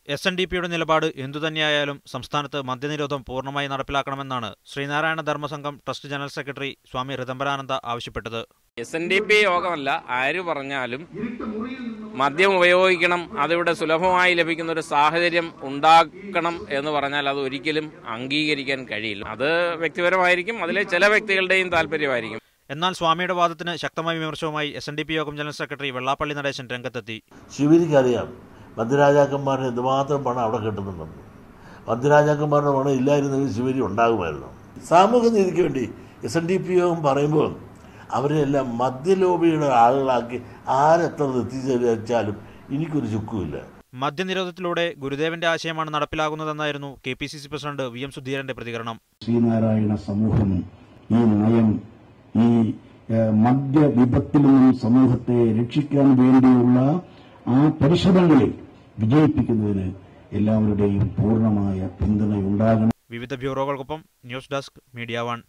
SNDPയുടെ നിലപാട് എന്തുതന്നെയായാലും സംസ്ഥാനത്ത് മദ്യനിരോധം പൂർണ്ണമായി നടപ്പിലാക്കണമെന്നാണ് Sreenarayana Dharmasangham trust general secretary Swami Rithambarananda ആവശ്യപ്പെട്ടത്. SNDP യോഗമല്ല, ആര് പറഞ്ഞാലും മദ്യം ഉപയോഗിക്കണം, അതിവിടെ സുലഭമായി ലഭിക്കുന്ന ഒരു സാഹചര്യം ഉണ്ടാക്കണം എന്ന് പറഞ്ഞാൽ അത് ഒരിക്കലും അംഗീകരിക്കാൻ കഴിയില്ല. അത് വ്യക്തിപരമായിരിക്കും, അതിലെ ചില വ്യക്തികളുടെയും താല്പര്യമായിരിക്കും. എന്നാൽ സ്വാമിയുടെ വാദത്തിന് ശക്തമായ വിമർശനവുമായി SNDP യോഗം ജനറൽ സെക്രട്ടറി വെള്ളാപ്പള്ളി നടേശൻ രംഗത്തെത്തി. ശിവരിക്കറിയാം മദ്യരാജാക്കന്മാരുടെ എന്തുമാത്രം പണം അവിടെ കിട്ടുന്നുണ്ടെന്ന്. മദ്യരാജാക്കന്മാരുടെ പണം ഇല്ലായിരുന്നെങ്കിൽ ശിവരി ഉണ്ടാകുമായിരുന്നു. സാമൂഹ്യ നീതിക്ക് വേണ്ടി SNDP യോഗം പറയുമ്പോൾ അവരെല്ലാം മദ്യലോബിയുടെ ആളുകളാക്കി ആരെത്ര എത്തിച്ചാലും എനിക്കൊരു ചുക്കുമില്ല. മദ്യനിരോധത്തിലൂടെ ഗുരുദേവന്റെ ആശയമാണ് നടപ്പിലാകുന്നതെന്നായിരുന്നു KPCC പ്രസിഡന്റ് VM സുധീരന്റെ പ്രതികരണം. ശ്രീനാരായണ സമൂഹം ഈ നയം, ഈ മദ്യവിപത്തിൽ നിന്നും സമൂഹത്തെ രക്ഷിക്കാൻ വേണ്ടിയുള്ള ആ പരിശ്രമങ്ങളിൽ വിജയിപ്പിക്കുന്നതിന് എല്ലാവരുടെയും പൂർണ്ണമായ പിന്തുണയുണ്ടാകണം. വിവിധ ബ്യൂറോകൾക്കൊപ്പം ന്യൂസ് ഡെസ്ക്, മീഡിയ 1.